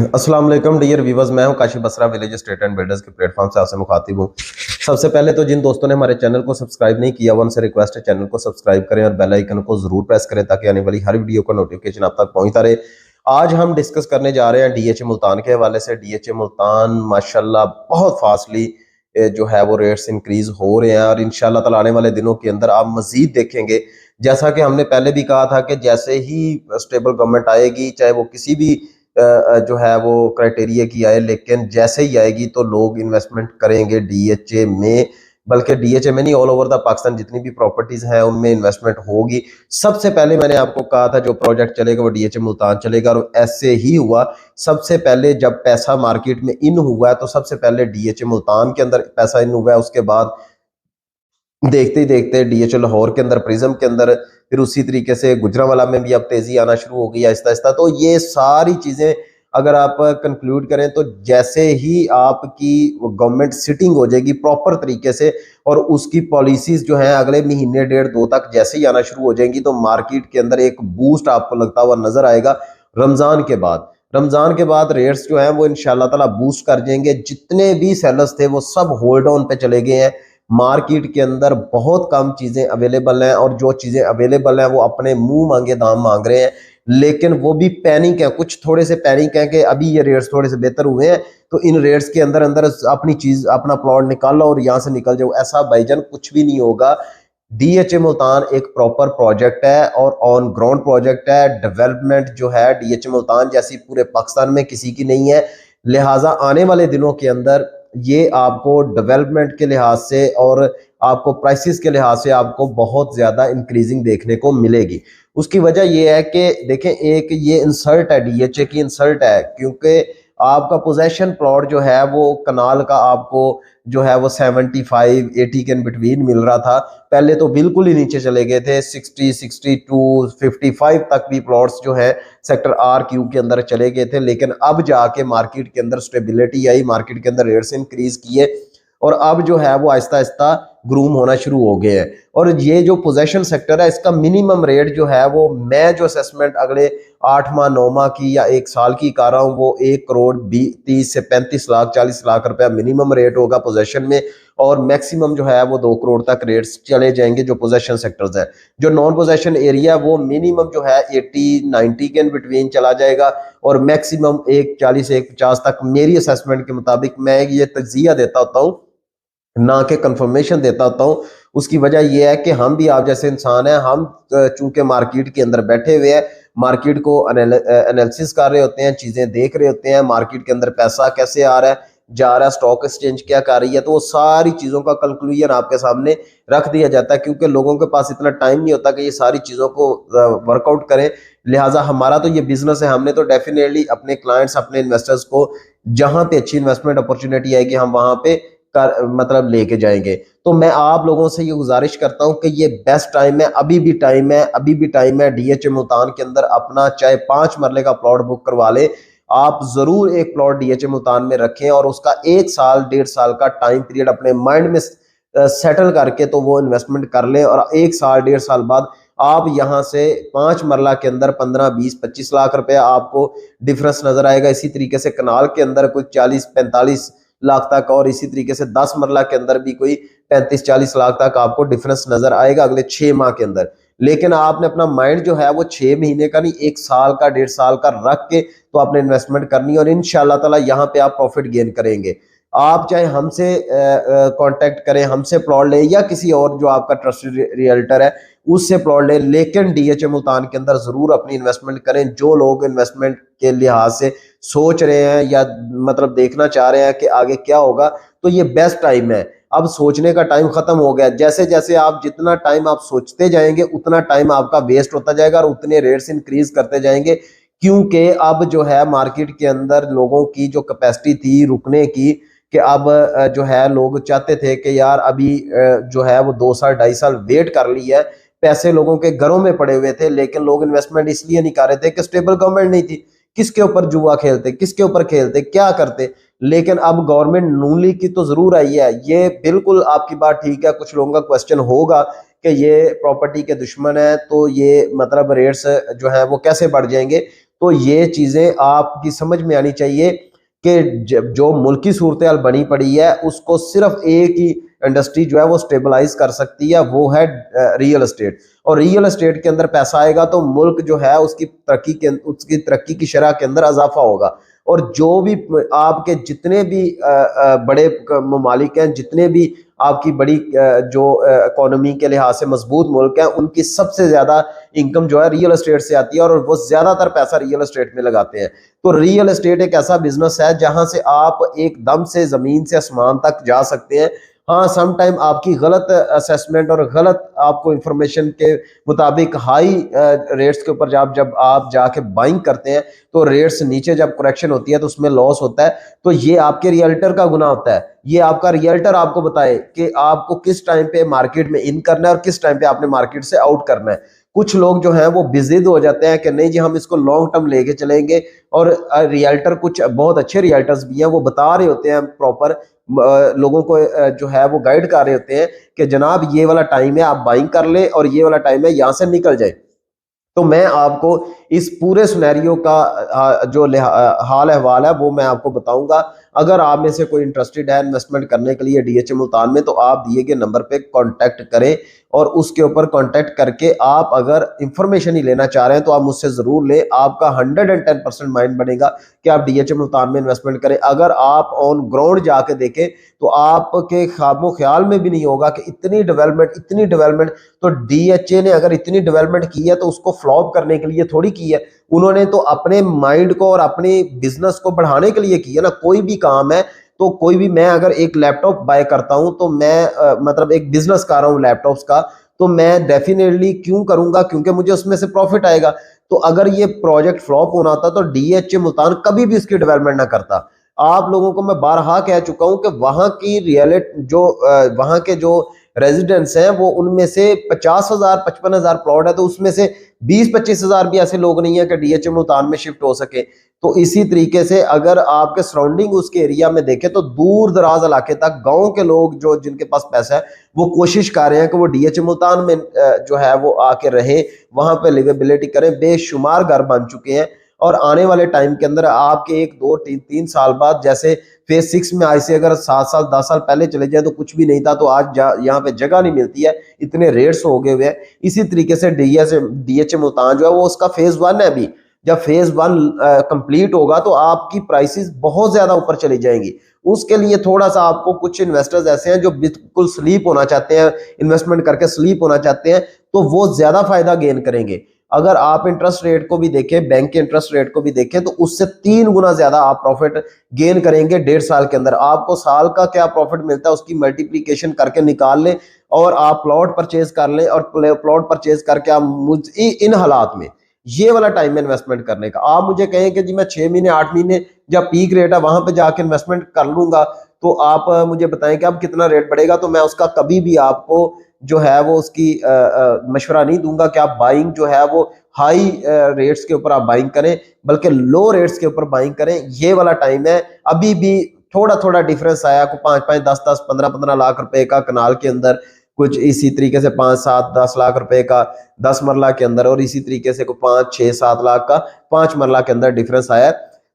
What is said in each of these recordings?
अस्सलाम वालेकुम dear viewers, मैं हूं Kashif Basra village state and builders के प्लेटफॉर्म से आपसे मुखातिब हूं। सबसे पहले तो जिन दोस्तों ने हमारे चैनल को सब्सक्राइब नहीं किया, उनसे रिक्वेस्ट है चैनल को सब्सक्राइब करें और बेल आइकन को जरूर प्रेस करें ताकि आने वाली हर वीडियो का नोटिफिकेशन आप तक पहुंचता रहे। आज हम डिस्कस करने जा रहे हैं डीएचए मुल्तान के हवाले से। डीएचए मुल्तान माशाल्लाह बहुत फास्टली जो है वो रेट्स इंक्रीज हो रहे हैं और इंशाल्लाह ताला आने वाले दिनों के अंदर आप मजीद देखेंगे। जैसा कि हमने पहले भी कहा था कि जैसे ही स्टेबल गवर्नमेंट आएगी, चाहे वो किसी भी जो है वो क्राइटेरिया की आए, लेकिन जैसे ही आएगी तो लोग इन्वेस्टमेंट करेंगे डीएचए में। बल्कि डीएचए में नहीं, ऑल ओवर द पाकिस्तान जितनी भी प्रॉपर्टीज हैं उनमें इन्वेस्टमेंट होगी। सबसे पहले मैंने आपको कहा था जो प्रोजेक्ट चलेगा वो डीएचए मुल्तान चलेगा और ऐसे ही हुआ। सबसे पहले जब पैसा मार्केट में इन हुआ है तो सबसे पहले डीएचए मुल्तान के अंदर पैसा इन हुआ है। उसके बाद देखते ही देखते डीएचए लाहौर के अंदर, प्रिज्म के अंदर, फिर उसी तरीके से गुजरांवाला में भी अब तेजी आना शुरू हो गई आहिस्ता आहिस्ता। तो ये सारी चीजें अगर आप कंक्लूड करें तो जैसे ही आपकी गवर्नमेंट सिटिंग हो जाएगी प्रॉपर तरीके से और उसकी पॉलिसीज जो हैं अगले महीने डेढ़ दो तक जैसे ही आना शुरू हो जाएंगी तो मार्केट के अंदर एक बूस्ट आपको लगता हुआ नजर आएगा। रमजान के बाद रेट्स जो हैं वो इंशाल्लाह ताला बूस्ट कर जाएंगे। जितने भी सेलर्स थे वो सब होल्ड ऑन पे चले गए हैं। मार्केट के अंदर बहुत कम चीजें अवेलेबल हैं और जो चीजें अवेलेबल हैं वो अपने मुंह मांगे दाम मांग रहे हैं, लेकिन वो भी पैनिक है। कुछ थोड़े से पैनिक है कि अभी ये रेट्स थोड़े से बेहतर हुए हैं तो इन रेट्स के अंदर अंदर अपनी चीज, अपना प्लॉट निकालो और यहां से निकल जाओ। ऐसा भाईजान कुछ भी नहीं होगा। डीएचए मुल्तान एक प्रॉपर प्रोजेक्ट है और ऑन ग्राउंड प्रोजेक्ट है। डेवलपमेंट जो है डीएचए मुल्तान जैसी पूरे पाकिस्तान में किसी की नहीं है। लिहाजा आने वाले दिनों के अंदर ये आपको डेवलपमेंट के लिहाज से और आपको प्राइसेस के लिहाज से आपको बहुत ज्यादा इंक्रीजिंग देखने को मिलेगी। उसकी वजह ये है कि देखें, एक ये इंसल्ट है, डीएचए की इंसल्ट है, क्योंकि आपका पोजेशन प्लॉट जो है वो कनाल का आपको जो है वो 75-80 के बिटवीन मिल रहा था। पहले तो बिल्कुल ही नीचे चले गए थे, 60, 62, 55 तक भी प्लॉट्स जो है सेक्टर आर क्यू के अंदर चले गए थे। लेकिन अब जाके मार्केट के अंदर स्टेबिलिटी आई, मार्केट के अंदर रेट्स इंक्रीज किए और अब जो है वो आहिस्ता आहिस्ता ग्रूम होना शुरू हो गए हैं। और ये जो पोजेशन सेक्टर है इसका मिनिमम रेट जो है वो, मैं जो असेसमेंट अगले 8 माह 9 माह की या 1 साल की कर रहा हूँ, वो 1 करोड़ 30 से 35 लाख 40 लाख रुपया मिनिमम रेट होगा पोजेशन में और मैक्सिमम जो है वो 2 करोड़ तक रेट्स चले जाएंगे जो पोजेशन सेक्टर्स है। जो नॉन पोजेशन एरिया वो मिनिमम जो है 80-90 के बिटवीन चला जाएगा और मैक्सिमम 140-150 तक मेरी असेसमेंट के मुताबिक। मैं ये तजिया देता होता हूँ ना कि कंफर्मेशन देता होता हूँ। उसकी वजह यह है कि हम भी आप जैसे इंसान हैं, हम चूंकि मार्केट के अंदर बैठे हुए हैं, मार्केट को एनालिसिस कर रहे होते हैं, चीजें देख रहे होते हैं, मार्केट के अंदर पैसा कैसे आ रहा है जा रहा है, स्टॉक एक्सचेंज क्या कर रही है, तो वो सारी चीजों का कंक्लूजन आपके सामने रख दिया जाता है क्योंकि लोगों के पास इतना टाइम नहीं होता कि ये सारी चीजों को वर्कआउट करें। लिहाजा हमारा तो ये बिजनेस है, हमने तो डेफिनेटली अपने क्लाइंट्स, अपने इन्वेस्टर्स को जहां पे अच्छी इन्वेस्टमेंट अपॉर्चुनिटी आएगी हम वहां पे मतलब लेके जाएंगे। तो मैं आप लोगों से ये गुजारिश करता हूं कि ये बेस्ट टाइम है, अभी भी टाइम है, अभी भी टाइम है। डीएचए मुल्तान के अंदर अपना चाहे 5 मरले का प्लॉट बुक करवा ले, आप जरूर एक प्लॉट डीएचए मुल्तान में रखें और उसका 1 साल 1.5 साल का टाइम पीरियड अपने माइंड में सेटल करके तो वो इन्वेस्टमेंट कर लें और 1 साल 1.5 साल बाद आप यहां से 5 मरला के अंदर 15, 20, 25 लाख रुपए आपको डिफरेंस नजर आएगा। इसी तरीके से कनाल के अंदर कोई 40-45 लाख तक और इसी तरीके से 10 मरला के अंदर भी कोई 35-40 लाख तक आपको डिफरेंस नजर आएगा अगले 6 माह के अंदर। लेकिन आपने अपना माइंड जो है वो 6 महीने का नहीं, 1 साल का 1.5 साल का रख के तो आपने इन्वेस्टमेंट करनी है और इंशाल्लाह ताला यहाँ पे आप प्रॉफिट गेन करेंगे। आप चाहे हमसे कांटेक्ट करें, हमसे प्लॉट लें या किसी और जो आपका ट्रस्टेड रियल्टर है उससे प्लॉट लें, लेकिन डीएचए मुल्तान के अंदर जरूर अपनी इन्वेस्टमेंट करें। जो लोग इन्वेस्टमेंट के लिहाज से सोच रहे हैं या मतलब देखना चाह रहे हैं कि आगे क्या होगा, तो ये बेस्ट टाइम है। अब सोचने का टाइम खत्म हो गया। जैसे जैसे आप जितना टाइम आप सोचते जाएंगे उतना टाइम आपका वेस्ट होता जाएगा और उतने रेट्स इंक्रीज करते जाएंगे, क्योंकि अब जो है मार्केट के अंदर लोगों की जो कैपेसिटी थी रुकने की, कि अब जो है लोग चाहते थे कि यार अभी जो है वो 2 साल 2.5 साल वेट कर ली है। पैसे लोगों के घरों में पड़े हुए थे लेकिन लोग इन्वेस्टमेंट इसलिए नहीं कर रहे थे कि स्टेबल गवर्नमेंट नहीं थी। किसके ऊपर जुआ खेलते, किसके ऊपर खेलते, क्या करते। लेकिन अब गवर्नमेंट नून लीग की तो जरूर आई है। ये बिल्कुल आपकी बात ठीक है। कुछ लोगों का क्वेश्चन होगा कि ये प्रॉपर्टी के दुश्मन है तो ये मतलब रेट्स जो है वो कैसे बढ़ जाएंगे। तो ये चीज़ें आपकी समझ में आनी चाहिए कि जो मुल्क की सूरत हाल बनी पड़ी है उसको सिर्फ एक ही इंडस्ट्री जो है वो स्टेबलाइज कर सकती है, वो है रियल एस्टेट। और रियल एस्टेट के अंदर पैसा आएगा तो मुल्क जो है उसकी तरक्की की शरह के अंदर इजाफा होगा। और जो भी आपके जितने भी बड़े ममालिक हैं, जितने भी आपकी बड़ी जो इकोनॉमी के लिहाज से मजबूत मुल्क हैं, उनकी सबसे ज्यादा इनकम जो है रियल एस्टेट से आती है और वो ज्यादातर पैसा रियल एस्टेट में लगाते हैं। तो रियल एस्टेट एक ऐसा बिजनेस है जहां से आप एकदम से जमीन से आसमान तक जा सकते हैं। हाँ, सम टाइम आपकी गलत असेसमेंट और गलत आपको इंफॉर्मेशन के मुताबिक हाई रेट्स के ऊपर जब आप जाके बाइंग करते हैं तो रेट्स नीचे जब करेक्शन होती है तो उसमें लॉस होता है। तो ये आपके रियल्टर का गुनाह होता है। ये आपका रियल्टर आपको बताए कि आपको किस टाइम पे मार्केट में इन करना है और किस टाइम पे आपने मार्केट से आउट करना है। कुछ लोग जो हैं वो बिजिद हो जाते हैं कि नहीं जी हम इसको लॉन्ग टर्म लेके चलेंगे, और रियल्टर कुछ बहुत अच्छे रियल्टर्स भी हैं वो बता रहे होते हैं प्रॉपर लोगों को जो है वो गाइड कर रहे होते हैं कि जनाब ये वाला टाइम है आप बाइंग कर ले और ये वाला टाइम है यहां से निकल जाए। तो मैं आपको इस पूरे सिनेरियो का जो हाल अहवाल है वो मैं आपको बताऊंगा। अगर आप में से कोई इंटरेस्टेड है इन्वेस्टमेंट करने के लिए डीएचए मुल्तान में, तो आप दिए गए नंबर पे कांटेक्ट करें और उसके ऊपर कांटेक्ट करके आप अगर इंफॉर्मेशन ही लेना चाह रहे हैं तो आप मुझसे जरूर लें। आपका 110% माइंड बनेगा कि आप डीएचए मुल्तान में इन्वेस्टमेंट करें। अगर आप ऑन ग्राउंड जाके देखें तो आपके ख्वाबों ख्याल में भी नहीं होगा कि इतनी डेवलपमेंट। तो डीएचए ने अगर इतनी डेवलपमेंट की है तो उसको फ्लॉप करने के लिए थोड़ी की है, उन्होंने तो अपने माइंड को और अपने बिजनेस को बढ़ाने के लिए की है ना। कोई भी काम है तो कोई भी, मैं अगर एक लैपटॉप बाय करता हूं तो मैं मतलब एक बिजनेस कर रहा हूं लैपटॉप्स का, तो मैं डेफिनेटली क्यों करूंगा, क्योंकि मुझे उसमें से प्रॉफिट आएगा। तो अगर ये प्रोजेक्ट फ्लॉप होना था तो डीएचए मुल्तान कभी भी इसकी डेवलपमेंट ना करता। आप लोगों को मैं बारहा कह चुका हूं कि वहां की रियलिटी जो वहां के जो रेजिडेंट्स हैं वो उनमें से 50,000 55,000 प्लॉट है, तो उसमें से 20-25,000 भी ऐसे लोग नहीं है कि डीएचए मुल्तान में शिफ्ट हो सके। तो इसी तरीके से अगर आपके सराउंडिंग उसके एरिया में देखें तो दूर दराज इलाके तक गांव के लोग जो जिनके पास पैसा है वो कोशिश कर रहे हैं कि वो डीएचए मुल्तान में जो है वो आके रहे, वहां पे लिवेबिलिटी करें। बेशुमार घर बन चुके हैं और आने वाले टाइम के अंदर आपके 1 2 3 3 साल बाद, जैसे फेज 6 में आज से अगर 7 साल 10 साल पहले चले जाए तो कुछ भी नहीं था, तो आज यहाँ पे जगह नहीं मिलती है, इतने रेट्स हो गए हुए हैं। इसी तरीके से डीएचए मुल्तान जो है वो उसका फेज 1 है अभी। जब फेज 1 कंप्लीट होगा तो आपकी प्राइसेस बहुत ज्यादा ऊपर चली जाएंगी। उसके लिए थोड़ा सा आपको, कुछ इन्वेस्टर्स ऐसे हैं जो बिल्कुल स्लीप होना चाहते हैं, इन्वेस्टमेंट करके स्लीप होना चाहते हैं, तो वो ज्यादा फायदा गेन करेंगे। अगर आप इंटरेस्ट रेट को भी देखें, बैंक के इंटरेस्ट रेट को भी देखें, तो उससे 3 गुना ज्यादा आप प्रॉफिट गेन करेंगे 1.5 साल के अंदर। आपको साल का क्या प्रॉफिट मिलता है उसकी मल्टीप्लीकेशन करके निकाल लें और आप प्लॉट परचेज कर लें, और प्लॉट परचेज करके आप मुझे इन हालात में ये वाला टाइम है इन्वेस्टमेंट करने का। आप मुझे कहें कि जी मैं 6 महीने 8 महीने जब पीक रेट है वहां पे जाके इन्वेस्टमेंट कर लूंगा, तो आप मुझे बताएं कि अब कितना रेट बढ़ेगा, तो मैं उसका कभी भी आपको जो है वो उसकी मशवरा नहीं दूंगा कि आप बाइंग जो है वो हाई रेट्स के ऊपर आप बाइंग करें, बल्कि लो रेट्स के ऊपर बाइंग करें। ये वाला टाइम है। अभी भी थोड़ा थोड़ा डिफरेंस आया, को 5-5 10-10 15-15 लाख रुपए का कनाल के अंदर, कुछ इसी तरीके से 5-7-10 लाख रुपए का 10 मरला के अंदर, और इसी तरीके से को 5-6-7 लाख का 5 मरला के अंदर डिफरेंस आया।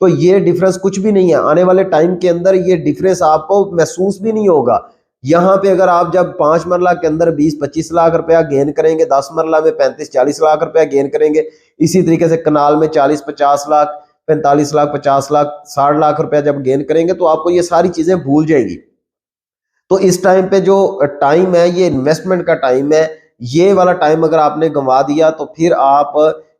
तो ये डिफरेंस कुछ भी नहीं है। आने वाले टाइम के अंदर ये डिफरेंस आपको महसूस भी नहीं होगा। यहाँ पे अगर आप जब 5 मरला के अंदर 20-25 लाख रुपया गेन करेंगे, 10 मरला में 35-40 लाख रुपया गेन करेंगे, इसी तरीके से कनाल में 40-50 लाख, 45 लाख, 50 लाख, 60 लाख रुपया जब गेन करेंगे तो आपको ये सारी चीजें भूल जाएगी। तो इस टाइम पे जो टाइम है ये इन्वेस्टमेंट का टाइम है। ये वाला टाइम अगर आपने गंवा दिया तो फिर आप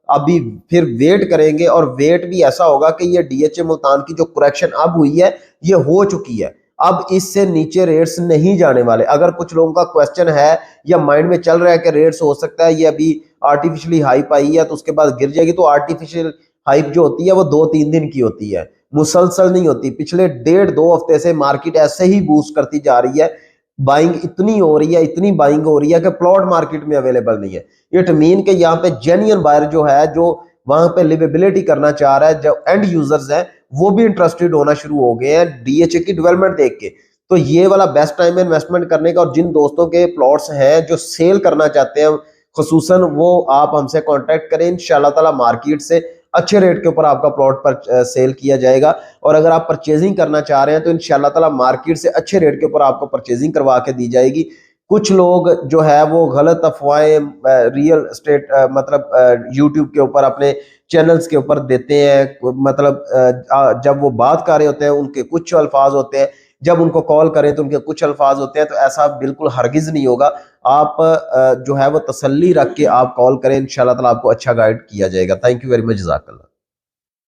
अभी फिर वेट करेंगे, और वेट भी ऐसा होगा कि ये डीएचए मुल्तान की जो करेक्शन अब हुई है ये हो चुकी है। अब इससे नीचे रेट्स नहीं जाने वाले। अगर कुछ लोगों का क्वेश्चन है या माइंड में चल रहा है कि रेट्स हो सकता है ये अभी आर्टिफिशियली हाइप आई है तो उसके बाद गिर जाएगी, तो आर्टिफिशियल हाइप जो होती है वो 2-3 दिन की होती है, मुसलसल नहीं होती। पिछले 1.5-2 हफ्ते से मार्केट ऐसे ही बूस्ट करती जा रही है। बाइंग इतनी हो रही है, इतनी बाइंग हो रही है कि प्लॉट मार्केट में अवेलेबल नहीं है। इट मीन कि यहाँ पे जेन्युइन बायर जो है, जो वहां पे लिवेबिलिटी करना चाह रहा है, जो एंड यूजर्स हैं वो भी इंटरेस्टेड होना शुरू हो गए हैं डीएचए की डेवलपमेंट देख के। तो ये वाला बेस्ट टाइम है इन्वेस्टमेंट करने का। और जिन दोस्तों के प्लॉट्स हैं जो सेल करना चाहते हैं, खुसूसन वो आप हमसे कांटेक्ट करें। इंशाल्लाह ताला मार्केट से अच्छे रेट के ऊपर आपका प्लॉट पर सेल किया जाएगा। और अगर आप परचेजिंग करना चाह रहे हैं तो इंशाल्लाह ताला मार्केट से अच्छे रेट के ऊपर आपको परचेजिंग करवा के दी जाएगी। कुछ लोग जो है वो गलत अफवाहें रियल स्टेट मतलब यूट्यूब के ऊपर अपने चैनल्स के ऊपर देते हैं, मतलब जब वो बात कर रहे होते हैं उनके कुछ अल्फाज होते हैं, जब उनको कॉल करें तो उनके कुछ अल्फाज होते हैं। तो ऐसा बिल्कुल हरगिज नहीं होगा। आप जो है वो तसल्ली रख के आप कॉल करें, इंशाल्लाह ताला आपको अच्छा गाइड किया जाएगा। थैंक यू वेरी मच, जज़ाकल्लाह।